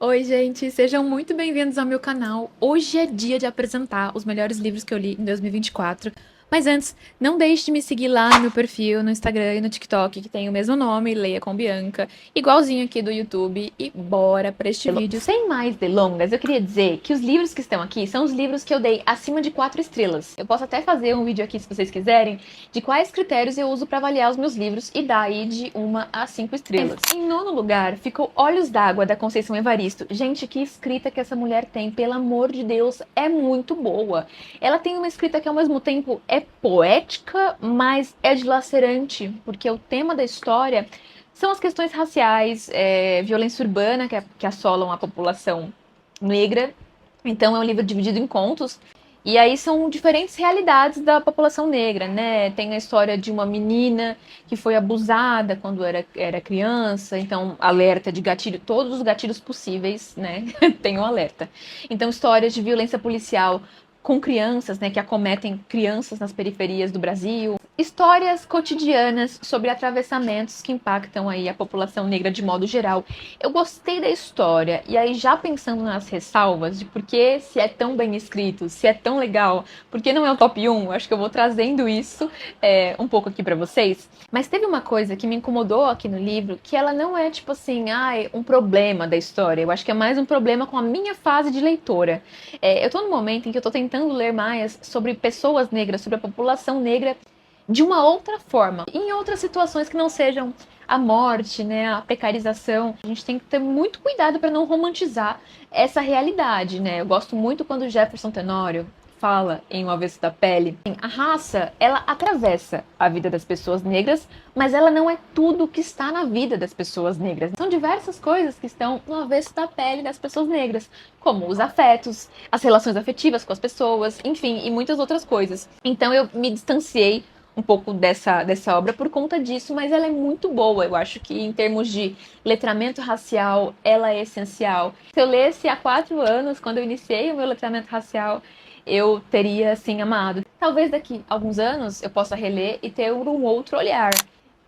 Oi, gente, sejam muito bem-vindos ao meu canal. Hoje é dia de apresentar os melhores livros que eu li em 2024. Mas antes, não deixe de me seguir lá no meu perfil, no Instagram e no TikTok, que tem o mesmo nome, Leia com Bianca, igualzinho aqui do YouTube. E bora para este vídeo. Sem mais delongas, eu queria dizer que os livros que estão aqui são os livros que eu dei acima de 4 estrelas. Eu posso até fazer um vídeo aqui, se vocês quiserem, de quais critérios eu uso para avaliar os meus livros e daí de 1 a 5 estrelas. Em nono lugar, ficou Olhos d'Água, da Conceição Evaristo. Gente, que escrita que essa mulher tem, pelo amor de Deus, é muito boa. Ela tem uma escrita que ao mesmo tempo é poética, mas é dilacerante, porque o tema da história são as questões raciais, violência urbana que assolam a população negra. Então é um livro dividido em contos. E aí são diferentes realidades da população negra, né? Tem a história de uma menina que foi abusada quando era criança, então alerta de gatilho, todos os gatilhos possíveis, né? Tem um alerta. Então histórias de violência policial com crianças, né, que acometem crianças nas periferias do Brasil. Histórias cotidianas sobre atravessamentos que impactam aí a população negra de modo geral. Eu gostei da história, e aí já pensando nas ressalvas de por que se é tão bem escrito, se é tão legal, por que não é o top 1, acho que eu vou trazendo isso um pouco aqui pra vocês. Mas teve uma coisa que me incomodou aqui no livro, que ela não é tipo assim, um problema da história. Eu acho que é mais um problema com a minha fase de leitora. Eu tô num momento em que eu tô tentando ler mais sobre pessoas negras, sobre a população negra, de uma outra forma, em outras situações que não sejam a morte, né, a precarização. A gente tem que ter muito cuidado para não romantizar essa realidade, né? Eu gosto muito quando o Jefferson Tenório fala em O Avesso da Pele. A raça, ela atravessa a vida das pessoas negras, mas ela não é tudo que está na vida das pessoas negras. São diversas coisas que estão no avesso da pele das pessoas negras, como os afetos, as relações afetivas com as pessoas, enfim, e muitas outras coisas. Então eu me distanciei um pouco dessa obra por conta disso, mas ela é muito boa. Eu acho que em termos de letramento racial, ela é essencial. Se eu lesse há 4 anos, quando eu iniciei o meu letramento racial, eu teria, assim, amado. Talvez daqui a alguns anos eu possa reler e ter um outro olhar.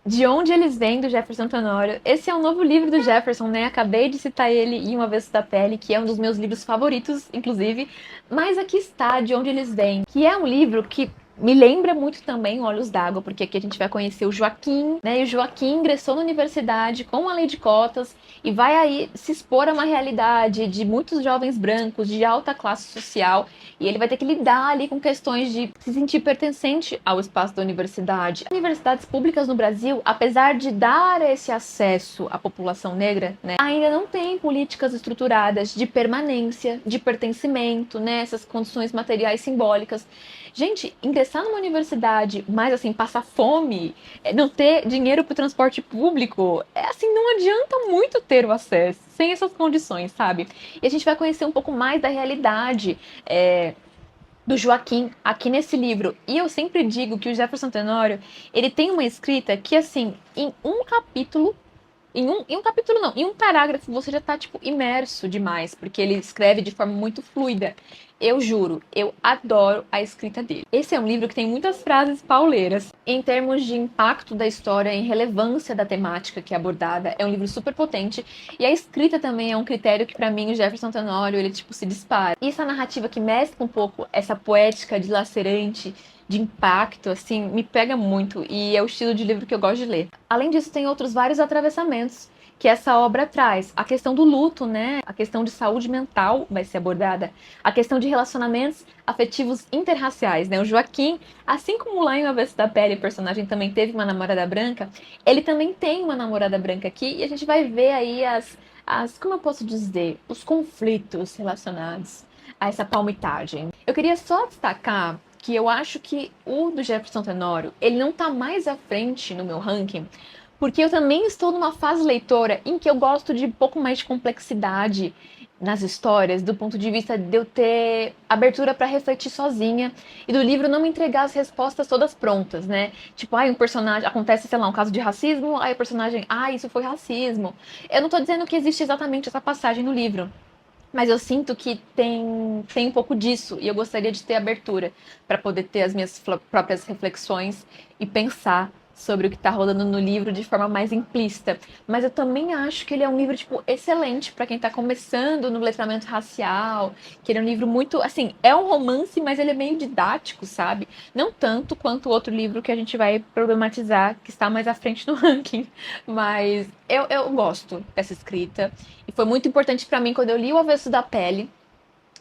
De Onde Eles Vêm, do Jefferson Tenório. Esse é um novo livro do Jefferson, né? Acabei de citar ele em Uma Vez da Pele, que é um dos meus livros favoritos, inclusive. Mas aqui está De Onde Eles Vêm, que é um livro que me lembra muito também Olhos d'Água, porque aqui a gente vai conhecer o Joaquim, né? E o Joaquim ingressou na universidade com a lei de cotas e vai aí se expor a uma realidade de muitos jovens brancos de alta classe social, e ele vai ter que lidar ali com questões de se sentir pertencente ao espaço da universidade. Universidades públicas no Brasil, apesar de dar esse acesso à população negra, né, ainda não tem políticas estruturadas de permanência, de pertencimento, né, essas condições materiais simbólicas. Gente, ingressar numa universidade, mas assim, passar fome, não ter dinheiro para o transporte público, assim, não adianta muito ter o acesso sem essas condições, sabe? E a gente vai conhecer um pouco mais da realidade do Joaquim aqui nesse livro. E eu sempre digo que o Jefferson Tenório, ele tem uma escrita que, assim, em um capítulo, em um capítulo não, em um parágrafo você já tá, tipo, imerso demais, porque ele escreve de forma muito fluida. Eu juro, eu adoro a escrita dele. Esse é um livro que tem muitas frases pauleiras. Em termos de impacto da história, em relevância da temática que é abordada, é um livro super potente. E a escrita também é um critério que, pra mim, o Jefferson Tenório, ele, tipo, se dispara. E essa narrativa que mescla um pouco essa poética dilacerante, de impacto, assim, me pega muito e é o estilo de livro que eu gosto de ler. Além disso, tem outros vários atravessamentos que essa obra traz. A questão do luto, né? A questão de saúde mental vai ser abordada. A questão de relacionamentos afetivos interraciais, né? O Joaquim, assim como lá em O Avesso da Pele, o personagem também teve uma namorada branca, ele também tem uma namorada branca aqui e a gente vai ver aí como eu posso dizer, os conflitos relacionados a essa palmitagem. Eu queria só destacar que eu acho que o do Jefferson Tenório, ele não tá mais à frente no meu ranking, porque eu também estou numa fase leitora em que eu gosto de um pouco mais de complexidade nas histórias, do ponto de vista de eu ter abertura para refletir sozinha e do livro não me entregar as respostas todas prontas, né? Tipo, um personagem, acontece, sei lá, um caso de racismo, aí o personagem, isso foi racismo. Eu não tô dizendo que existe exatamente essa passagem no livro, mas eu sinto que tem um pouco disso e eu gostaria de ter abertura para poder ter as minhas próprias reflexões e pensar sobre o que tá rolando no livro de forma mais implícita. Mas eu também acho que ele é um livro, tipo, excelente para quem tá começando no letramento racial, que ele é um livro muito, assim, é um romance, mas ele é meio didático, sabe? Não tanto quanto o outro livro que a gente vai problematizar, que está mais à frente no ranking. Mas eu gosto dessa escrita. E foi muito importante para mim quando eu li O Avesso da Pele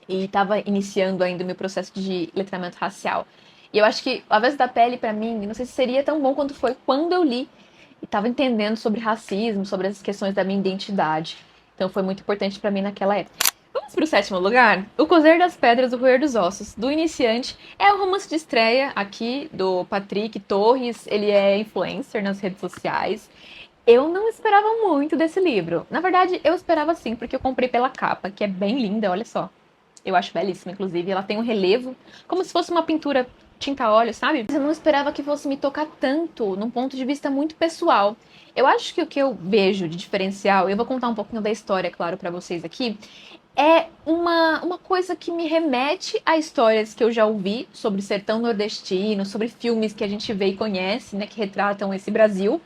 e estava iniciando ainda o meu processo de letramento racial. E eu acho que O Avesso da Pele, para mim, não sei se seria tão bom quanto foi quando eu li e estava entendendo sobre racismo, sobre as questões da minha identidade. Então foi muito importante para mim naquela época. Vamos para o sétimo lugar? O Cozer das Pedras, o Roer dos Ossos, do Iniciante. É o romance de estreia aqui do Patrick Torres. Ele é influencer nas redes sociais. Eu não esperava muito desse livro. Na verdade, eu esperava sim, porque eu comprei pela capa, que é bem linda, olha só. Eu acho belíssima, inclusive. Ela tem um relevo, como se fosse uma pintura tinta a óleo, sabe? Mas eu não esperava que fosse me tocar tanto, num ponto de vista muito pessoal. Eu acho que o que eu vejo de diferencial, eu vou contar um pouquinho da história, claro, pra vocês aqui, é uma coisa que me remete a histórias que eu já ouvi sobre o sertão nordestino, sobre filmes que a gente vê e conhece, né, que retratam esse Brasil,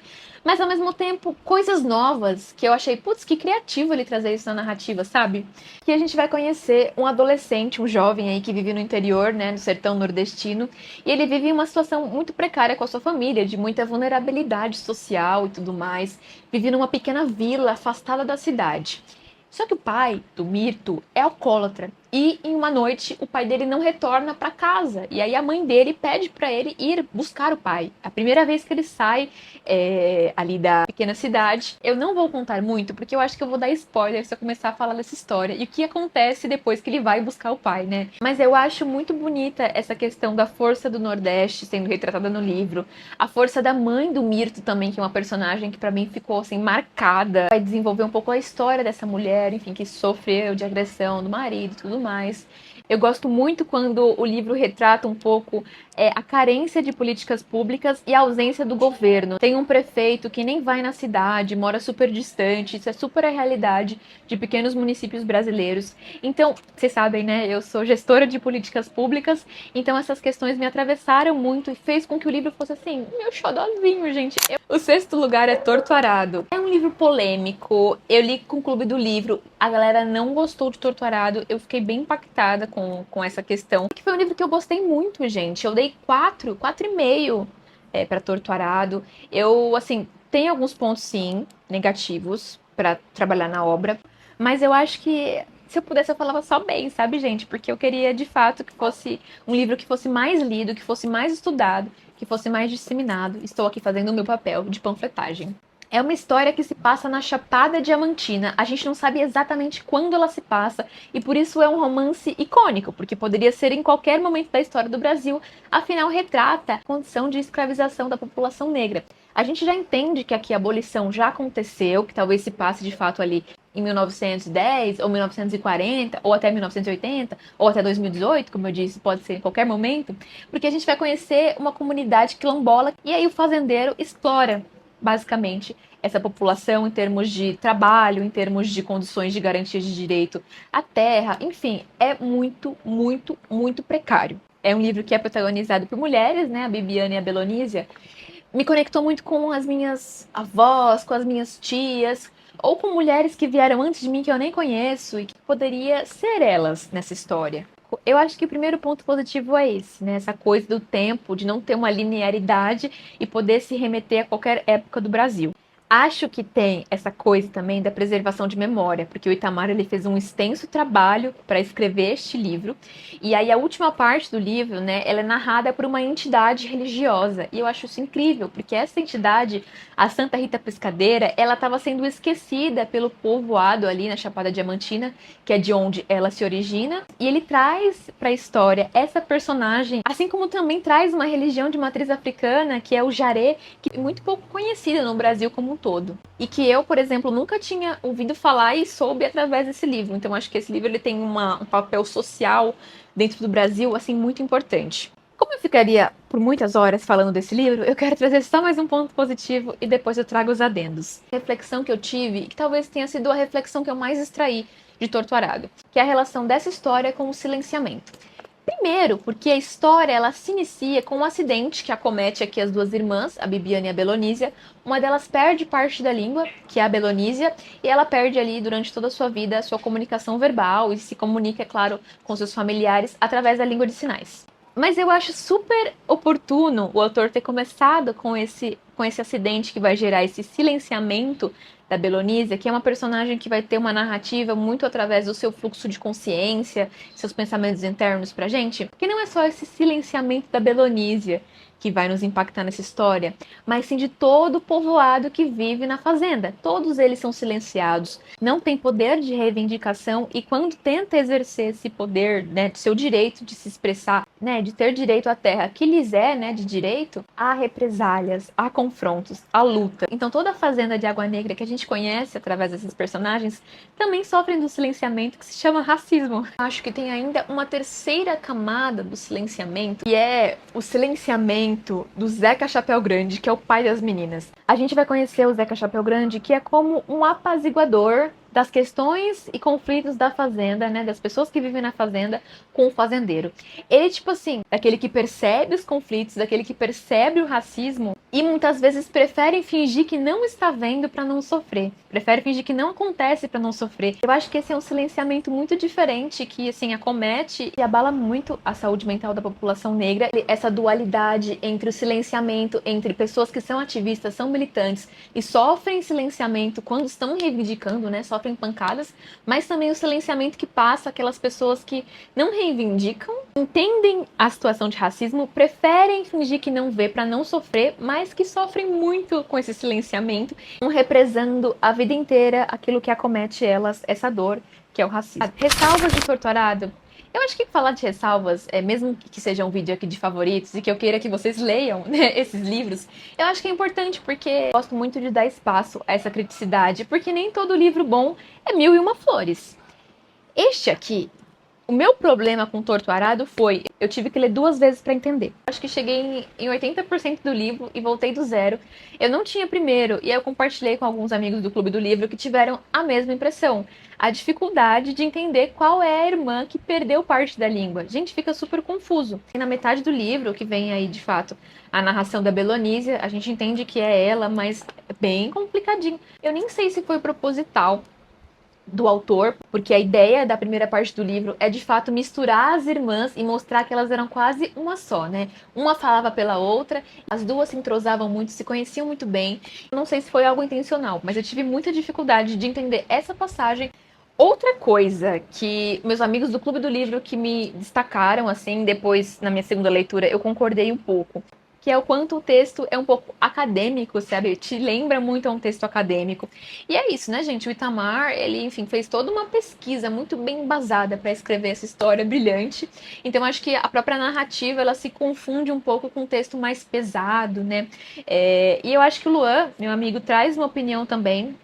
mas ao mesmo tempo coisas novas que eu achei, putz, que criativo ele trazer isso na narrativa, sabe? Que a gente vai conhecer um adolescente, um jovem aí que vive no interior, né, no sertão nordestino, e ele vive em uma situação muito precária com a sua família, de muita vulnerabilidade social e tudo mais, vive numa pequena vila afastada da cidade. Só que o pai do Mirto é alcoólatra e em uma noite o pai dele não retorna para casa e aí a mãe dele pede para ele ir buscar o pai. A primeira vez que ele sai ali da pequena cidade, eu não vou contar muito porque eu acho que eu vou dar spoiler se eu começar a falar dessa história e o que acontece depois que ele vai buscar o pai, né? Mas eu acho muito bonita essa questão da força do Nordeste sendo retratada no livro, a força da mãe do Mirto também, que é uma personagem que para mim ficou assim marcada, vai desenvolver um pouco a história dessa mulher, enfim, que sofreu de agressão do marido e tudo mais. Eu gosto muito quando o livro retrata um pouco a carência de políticas públicas e a ausência do governo. Tem um prefeito que nem vai na cidade, mora super distante, isso é super a realidade de pequenos municípios brasileiros. Então, vocês sabem, né, eu sou gestora de políticas públicas, então essas questões me atravessaram muito e fez com que o livro fosse assim, meu xodózinho, gente. O sexto lugar é Torto Arado. É um livro polêmico, eu li com o Clube do Livro, a galera não gostou de Torto Arado, eu fiquei bem impactada com essa questão. Que foi um livro que eu gostei muito, gente. Eu dei 4,5 para Torto Arado. Eu, assim, tem alguns pontos, sim, negativos para trabalhar na obra, mas eu acho que se eu pudesse eu falava só bem, sabe, gente? Porque eu queria, de fato, que fosse um livro que fosse mais lido, que fosse mais estudado, que fosse mais disseminado. Estou aqui fazendo o meu papel de panfletagem. É uma história que se passa na Chapada Diamantina. A gente não sabe exatamente quando ela se passa e por isso é um romance icônico, porque poderia ser em qualquer momento da história do Brasil, afinal retrata a condição de escravização da população negra. A gente já entende que aqui a abolição já aconteceu, que talvez se passe de fato ali em 1910 ou 1940 ou até 1980 ou até 2018, como eu disse, pode ser em qualquer momento, porque a gente vai conhecer uma comunidade quilombola e aí o fazendeiro explora basicamente essa população em termos de trabalho, em termos de condições de garantia de direito à terra, enfim, é muito, muito, muito precário. É um livro que é protagonizado por mulheres, né, a Bibiana e a Belonísia. Me conectou muito com as minhas avós, com as minhas tias, ou com mulheres que vieram antes de mim que eu nem conheço e que poderia ser elas nessa história. Eu acho que o primeiro ponto positivo é esse, né? Essa coisa do tempo, de não ter uma linearidade e poder se remeter a qualquer época do Brasil. Acho que tem essa coisa também da preservação de memória, porque o Itamar ele fez um extenso trabalho para escrever este livro, e aí a última parte do livro, né, ela é narrada por uma entidade religiosa, e eu acho isso incrível, porque essa entidade, a Santa Rita Pescadeira, ela estava sendo esquecida pelo povoado ali na Chapada Diamantina, que é de onde ela se origina, e ele traz para a história essa personagem, assim como também traz uma religião de matriz africana, que é o Jaré, que é muito pouco conhecida no Brasil como um todo. E que eu, por exemplo, nunca tinha ouvido falar e soube através desse livro. Então acho que esse livro ele tem um papel social dentro do Brasil, assim, muito importante. Como eu ficaria por muitas horas falando desse livro, eu quero trazer só mais um ponto positivo e depois eu trago os adendos. A reflexão que eu tive, e que talvez tenha sido a reflexão que eu mais extraí de Torto Arado, que é a relação dessa história com o silenciamento. Primeiro, porque a história ela se inicia com um acidente que acomete aqui as duas irmãs, a Bibiana e a Belonísia. Uma delas perde parte da língua, que é a Belonísia, e ela perde ali durante toda a sua vida a sua comunicação verbal e se comunica, é claro, com seus familiares através da língua de sinais. Mas eu acho super oportuno o autor ter começado com esse acidente que vai gerar esse silenciamento da Belonísia, que é uma personagem que vai ter uma narrativa muito através do seu fluxo de consciência, seus pensamentos internos pra gente. Porque não é só esse silenciamento da Belonísia que vai nos impactar nessa história, mas sim de todo o povoado que vive na fazenda. Todos eles são silenciados, não tem poder de reivindicação e quando tenta exercer esse poder, né, de seu direito de se expressar, né, de ter direito à terra que lhes é, né, de direito, há represálias, há confrontos, há luta. Então toda a fazenda de Água Negra que a gente conhece através desses personagens também sofrem do silenciamento que se chama racismo. Acho que tem ainda uma terceira camada do silenciamento, que é o silenciamento do Zeca Chapéu Grande, que é o pai das meninas. A gente vai conhecer o Zeca Chapéu Grande, que é como um apaziguador das questões e conflitos da fazenda, né, das pessoas que vivem na fazenda com o fazendeiro. Ele, tipo assim, daquele que percebe os conflitos, daquele que percebe o racismo e muitas vezes prefere fingir que não está vendo para não sofrer. Prefere fingir que não acontece para não sofrer. Eu acho que esse é um silenciamento muito diferente que, assim, acomete e abala muito a saúde mental da população negra. Essa dualidade entre o silenciamento entre pessoas que são ativistas, são militantes e sofrem silenciamento quando estão reivindicando, né, sofrem pancadas, mas também o silenciamento que passa aquelas pessoas que não reivindicam, entendem a situação de racismo, preferem fingir que não vê para não sofrer, mas que sofrem muito com esse silenciamento, represando a vida inteira aquilo que acomete elas, essa dor, que é o racismo. Ressalvas de Torturado. Eu acho que falar de ressalvas, mesmo que seja um vídeo aqui de favoritos e que eu queira que vocês leiam, né, esses livros, eu acho que é importante porque eu gosto muito de dar espaço a essa criticidade, porque nem todo livro bom é mil e uma flores. Este aqui, o meu problema com Torto Arado foi, eu tive que ler 2 vezes para entender. Acho que cheguei em 80% do livro e voltei do zero. Eu não tinha primeiro, e aí eu compartilhei com alguns amigos do Clube do Livro que tiveram a mesma impressão. A dificuldade de entender qual é a irmã que perdeu parte da língua. Gente, fica super confuso. E na metade do livro, que vem aí de fato a narração da Belonísia, a gente entende que é ela, mas é bem complicadinho. Eu nem sei se foi proposital do autor, porque a ideia da primeira parte do livro é de fato misturar as irmãs e mostrar que elas eram quase uma só, né? Uma falava pela outra, as duas se entrosavam muito, se conheciam muito bem. Não sei se foi algo intencional, mas eu tive muita dificuldade de entender essa passagem. Outra coisa que meus amigos do Clube do Livro que me destacaram, assim, depois na minha segunda leitura, eu concordei um pouco, que é o quanto o texto é um pouco acadêmico, sabe? Te lembra muito a um texto acadêmico. E é isso, né, gente? O Itamar, ele, enfim, fez toda uma pesquisa muito bem embasada para escrever essa história brilhante. Então, acho que a própria narrativa, ela se confunde um pouco com um texto mais pesado, né? E eu acho que o Luan, meu amigo, traz uma opinião também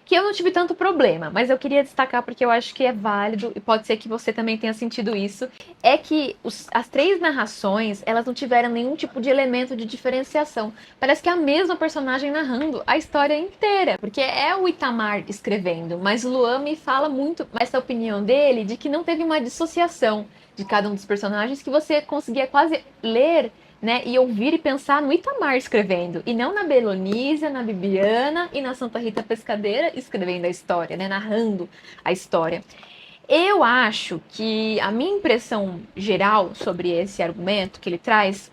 que eu não tive tanto problema, mas eu queria destacar porque eu acho que é válido e pode ser que você também tenha sentido isso, é que as 3 narrações, elas não tiveram nenhum tipo de elemento de diferenciação. Parece que é a mesma personagem narrando a história inteira, porque é o Itamar escrevendo, mas o Luan me fala muito essa opinião dele de que não teve uma dissociação de cada um dos personagens, que você conseguia quase ler, né, e ouvir e pensar no Itamar escrevendo, e não na Belonísia, na Bibiana e na Santa Rita Pescadeira escrevendo a história, né, narrando a história. Eu acho que a minha impressão geral sobre esse argumento que ele traz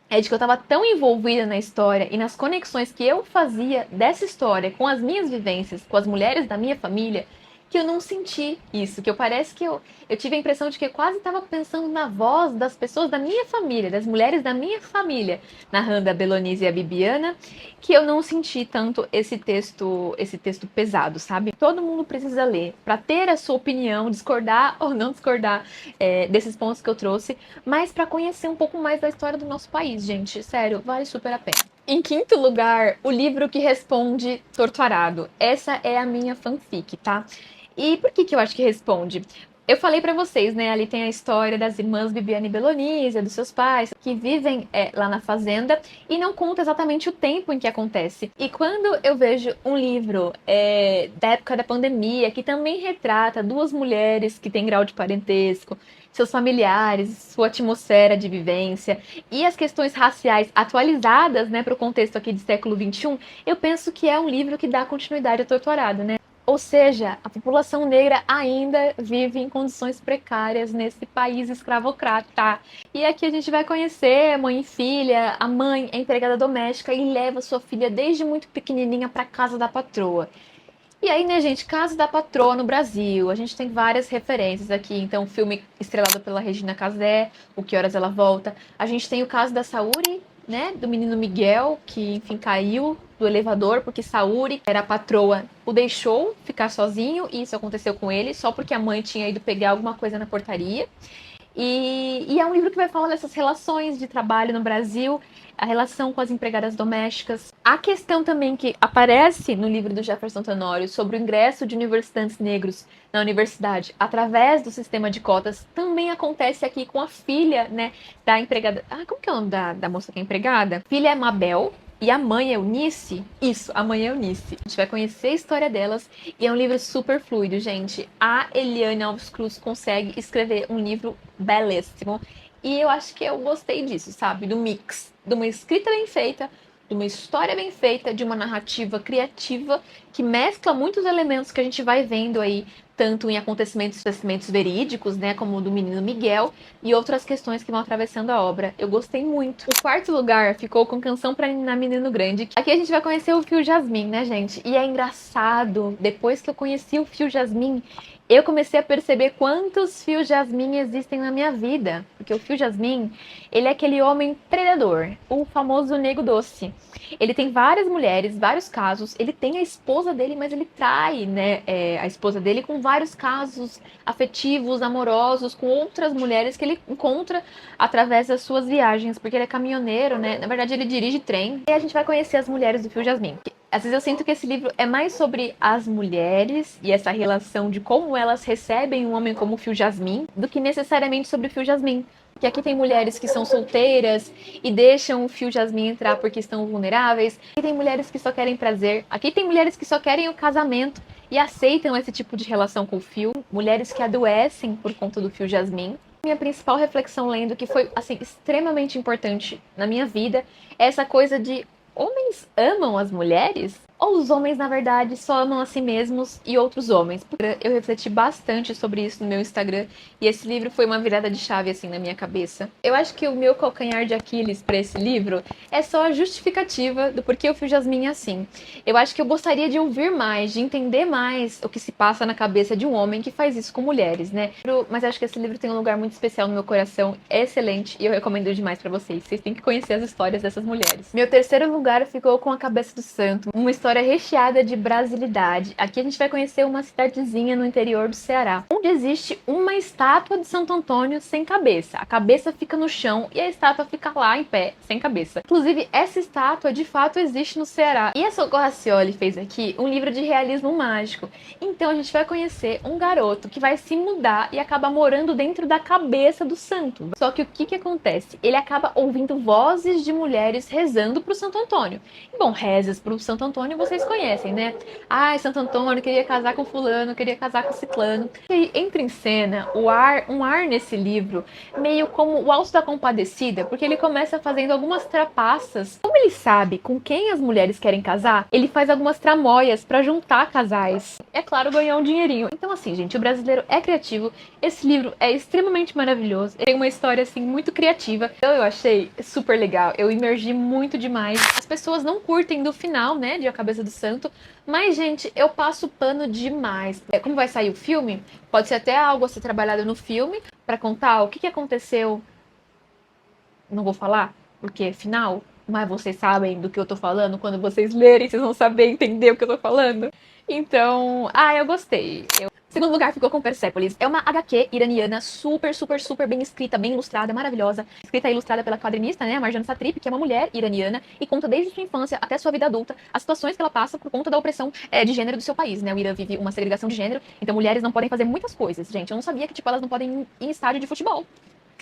é de que eu estava tão envolvida na história e nas conexões que eu fazia dessa história com as minhas vivências, com as mulheres da minha família, que eu não senti isso, que parece que eu tive a impressão de que eu quase estava pensando na voz das pessoas da minha família, das mulheres da minha família, narrando a Belonísia e a Bibiana, que eu não senti tanto esse texto pesado, sabe? Todo mundo precisa ler para ter a sua opinião, discordar ou não discordar desses pontos que eu trouxe, mas para conhecer um pouco mais da história do nosso país, gente. Sério, vale super a pena. Em quinto lugar, o livro que responde Torturado. Essa é a minha fanfic, tá? E por que eu acho que responde? Eu falei pra vocês, né? Ali tem a história das irmãs Bibiana e Belonísia, dos seus pais, que vivem lá na fazenda e não conta exatamente o tempo em que acontece. E quando eu vejo um livro da época da pandemia, que também retrata duas mulheres que têm grau de parentesco, seus familiares, sua atmosfera de vivência e as questões raciais atualizadas, né, para o contexto aqui de século XXI, eu penso que é um livro que dá continuidade ao Torturado, né? Ou seja, a população negra ainda vive em condições precárias nesse país escravocrata. E aqui a gente vai conhecer mãe e filha. A mãe é empregada doméstica e leva sua filha desde muito pequenininha para casa da patroa. E aí, né, gente, Casa da Patroa no Brasil. A gente tem várias referências aqui. Então, filme estrelado pela Regina Casé, O Que Horas Ela Volta. A gente tem o caso da Saori, né, do menino Miguel, que, enfim, caiu do elevador porque Saori, era a patroa, o deixou ficar sozinho. E isso aconteceu com ele só porque a mãe tinha ido pegar alguma coisa na portaria. E é um livro que vai falar dessas relações de trabalho no Brasil, a relação com as empregadas domésticas. A questão também que aparece no livro do Jefferson Tenório sobre o ingresso de universitantes negros na universidade através do sistema de cotas também acontece aqui com a filha, né, da empregada. Ah, como que é o nome da moça que é empregada? Filha é Mabel. E a mãe é Eunice? Isso, a mãe é Eunice. A gente vai conhecer a história delas e é um livro super fluido, gente. A Eliane Alves Cruz consegue escrever um livro belíssimo. E eu acho que eu gostei disso, sabe? Do mix, de uma escrita bem feita, de uma história bem feita, de uma narrativa criativa que mescla muitos elementos que a gente vai vendo aí, tanto em acontecimentos verídicos, né, como o do menino Miguel, e outras questões que vão atravessando a obra. Eu gostei muito. O quarto lugar ficou com Canção pra Ninar Menino Grande. Aqui a gente vai conhecer o Fio Jasmin, né, gente? E é engraçado, depois que eu conheci o Fio Jasmin, eu comecei a perceber quantos fios jasmim existem na minha vida. Porque o fio jasmim, ele é aquele homem predador, o famoso nego doce. Ele tem várias mulheres, vários casos. Ele tem a esposa dele, mas ele trai, né, a esposa dele com vários casos afetivos, amorosos, com outras mulheres que ele encontra através das suas viagens. Porque ele é caminhoneiro, né? Na verdade, ele dirige trem. E a gente vai conhecer as mulheres do fio jasmim. Às vezes eu sinto que esse livro é mais sobre as mulheres e essa relação de como elas recebem um homem como o Fio Jasmin do que necessariamente sobre o Fio Jasmin. Porque aqui tem mulheres que são solteiras e deixam o Fio Jasmin entrar porque estão vulneráveis. Aqui tem mulheres que só querem prazer. Aqui tem mulheres que só querem o casamento e aceitam esse tipo de relação com o Fio. Mulheres que adoecem por conta do Fio Jasmin. Minha principal reflexão lendo, que foi assim extremamente importante na minha vida, é essa coisa de homens amam as mulheres? Ou os homens, na verdade, só amam a si mesmos e outros homens? Eu refleti bastante sobre isso no meu Instagram e esse livro foi uma virada de chave, assim, na minha cabeça. Eu acho que o meu calcanhar de Aquiles para esse livro é só a justificativa do porquê o Fio Jasmin é assim. Eu acho que eu gostaria de ouvir mais, de entender mais o que se passa na cabeça de um homem que faz isso com mulheres, né? Mas acho que esse livro tem um lugar muito especial no meu coração, é excelente e eu recomendo demais para vocês. Vocês têm que conhecer as histórias dessas mulheres. Meu terceiro lugar ficou com A Cabeça do Santo, uma história recheada de brasilidade. Aqui a gente vai conhecer uma cidadezinha no interior do Ceará, onde existe uma estátua de Santo Antônio sem cabeça. A cabeça fica no chão e a estátua fica lá em pé, sem cabeça. Inclusive, essa estátua de fato existe no Ceará. E a Socorro Racioli fez aqui um livro de realismo mágico. Então a gente vai conhecer um garoto que vai se mudar e acaba morando dentro da cabeça do santo. Só que o que acontece? Ele acaba ouvindo vozes de mulheres rezando pro Santo Antônio. E, bom, rezas pro Santo Antônio vocês conhecem, né? Ai, Santo Antônio queria casar com fulano, queria casar com ciclano. E entra em cena um ar nesse livro, meio como o Alto da Compadecida, porque ele começa fazendo algumas trapaças. Como ele sabe com quem as mulheres querem casar, ele faz algumas tramóias pra juntar casais. É claro, ganhar um dinheirinho. Então, assim, gente, o brasileiro é criativo. Esse livro é extremamente maravilhoso. Tem uma história, assim, muito criativa. Então, eu achei super legal. Eu imergi muito demais. As pessoas não curtem do final, né, de A Cabeça do Santo. Mas, gente, eu passo pano demais. Como vai sair o filme, pode ser até algo a ser trabalhado no filme pra contar o que aconteceu. Não vou falar, porque é final. Mas vocês sabem do que eu tô falando. Quando vocês lerem, vocês vão saber entender o que eu tô falando. Então, eu gostei. Segundo lugar ficou com Persepolis. É uma HQ iraniana super, super, super bem escrita, bem ilustrada, maravilhosa. Escrita e ilustrada pela quadrinista, né, Marjane Satrapi, que é uma mulher iraniana e conta desde sua infância até sua vida adulta as situações que ela passa por conta da opressão de gênero do seu país, né? O Irã vive uma segregação de gênero, então mulheres não podem fazer muitas coisas. Gente, eu não sabia que, tipo, elas não podem ir em estádio de futebol.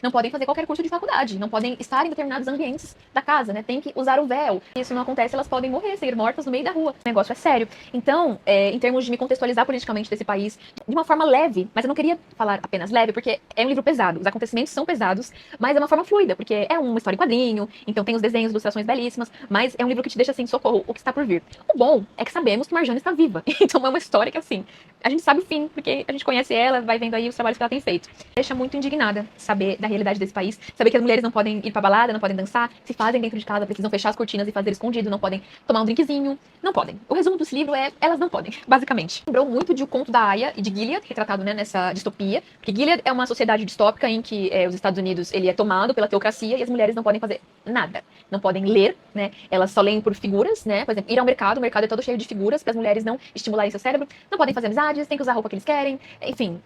Não podem fazer qualquer curso de faculdade, não podem estar em determinados ambientes da casa, né? Tem que usar o véu. Se isso não acontece, elas podem morrer, ser mortas no meio da rua. O negócio é sério. Então, em termos de me contextualizar politicamente desse país, de uma forma leve, mas eu não queria falar apenas leve, porque é um livro pesado. Os acontecimentos são pesados, mas é uma forma fluida, porque é uma história em quadrinho, então tem os desenhos, ilustrações belíssimas, mas é um livro que te deixa assim, socorro, o que está por vir. O bom é que sabemos que Marjane está viva. Então é uma história que, assim, a gente sabe o fim, porque a gente conhece ela, vai vendo aí os trabalhos que ela tem feito. Deixa muito indignada saber da realidade desse país, saber que as mulheres não podem ir pra balada, não podem dançar, se fazem dentro de casa, precisam fechar as cortinas e fazer escondido, não podem tomar um drinkzinho, não podem. O resumo desse livro é, elas não podem, basicamente. Lembrou muito de O Conto da Aya e de Gilead, retratado, né, nessa distopia, porque Gilead é uma sociedade distópica em que os Estados Unidos, ele é tomado pela teocracia e as mulheres não podem fazer nada. Não podem ler, né, elas só leem por figuras, né, por exemplo, ir ao mercado, o mercado é todo cheio de figuras para as mulheres não estimularem seu cérebro, não podem fazer amizades, tem que usar a roupa que eles querem, enfim.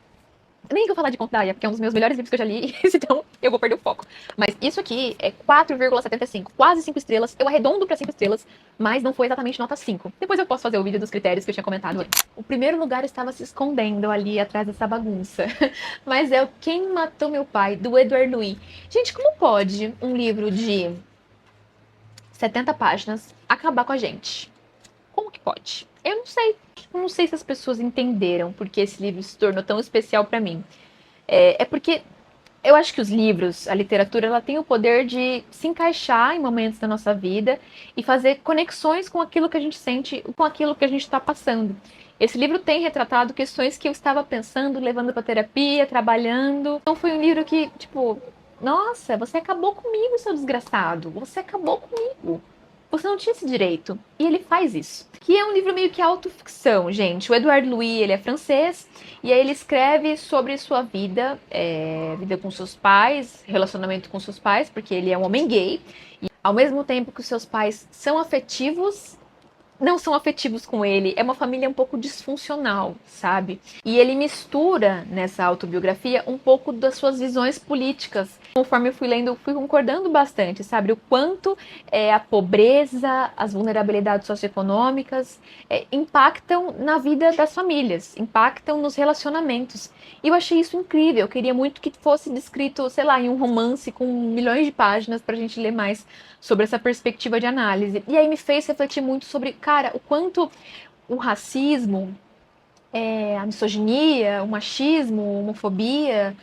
Nem que eu falar de Conto da Aya, porque é um dos meus melhores livros que eu já li, então eu vou perder o foco. Mas isso aqui é 4,75, quase 5 estrelas. Eu arredondo pra 5 estrelas, mas não foi exatamente nota 5. Depois eu posso fazer o vídeo dos critérios que eu tinha comentado antes. O primeiro lugar estava se escondendo ali atrás dessa bagunça. Mas é o Quem Matou Meu Pai, do Edward Louis. Gente, como pode um livro de 70 páginas acabar com a gente? Como que pode? Eu não sei. Eu não sei se as pessoas entenderam porque esse livro se tornou tão especial pra mim. É porque eu acho que os livros, a literatura, ela tem o poder de se encaixar em momentos da nossa vida e fazer conexões com aquilo que a gente sente, com aquilo que a gente está passando. Esse livro tem retratado questões que eu estava pensando, levando para terapia, trabalhando. Então foi um livro que, tipo, nossa, você acabou comigo, seu desgraçado. Você acabou comigo. Você não tinha esse direito. E ele faz isso. Que é um livro meio que autoficção, gente. O Edward Louis, ele é francês, e aí ele escreve sobre sua vida, vida com seus pais, relacionamento com seus pais, porque ele é um homem gay. E ao mesmo tempo que os seus pais são afetivos, não são afetivos com ele, é uma família um pouco disfuncional, sabe? E ele mistura nessa autobiografia um pouco das suas visões políticas. Conforme eu fui lendo, fui concordando bastante, sabe? O quanto a pobreza, as vulnerabilidades socioeconômicas impactam na vida das famílias, impactam nos relacionamentos. E eu achei isso incrível, eu queria muito que fosse descrito, sei lá, em um romance com milhões de páginas pra gente ler mais sobre essa perspectiva de análise. E aí me fez refletir muito sobre, cara, o quanto o racismo, a misoginia, o machismo, a homofobia,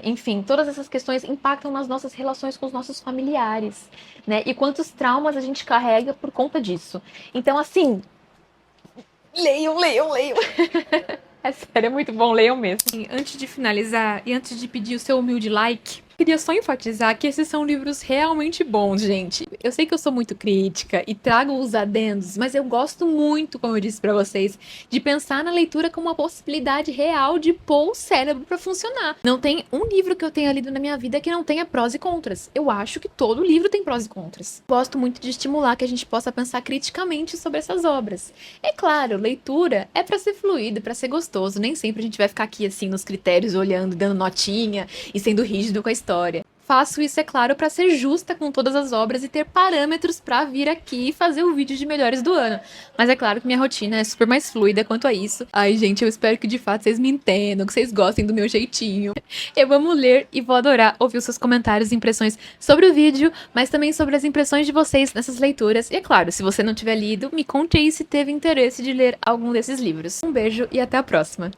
enfim, todas essas questões impactam nas nossas relações com os nossos familiares, né? E quantos traumas a gente carrega por conta disso. Então, assim, leiam, leiam, leiam. É sério, é muito bom, leiam mesmo. Antes de finalizar e antes de pedir o seu humilde like, queria só enfatizar que esses são livros realmente bons, gente. Eu sei que eu sou muito crítica e trago os adendos, mas eu gosto muito, como eu disse pra vocês, de pensar na leitura como uma possibilidade real de pôr o cérebro pra funcionar. Não tem um livro que eu tenha lido na minha vida que não tenha prós e contras. Eu acho que todo livro tem prós e contras. Gosto muito de estimular que a gente possa pensar criticamente sobre essas obras. É claro, leitura é pra ser fluido, pra ser gostoso. Nem sempre a gente vai ficar aqui assim nos critérios, olhando, dando notinha e sendo rígido com a história. Faço isso, é claro, para ser justa com todas as obras e ter parâmetros para vir aqui e fazer o vídeo de melhores do ano. Mas é claro que minha rotina é super mais fluida quanto a isso. Ai, gente, eu espero que de fato vocês me entendam, que vocês gostem do meu jeitinho. Eu amo ler e vou adorar ouvir os seus comentários e impressões sobre o vídeo, mas também sobre as impressões de vocês nessas leituras. E é claro, se você não tiver lido, me conte aí se teve interesse de ler algum desses livros. Um beijo e até a próxima!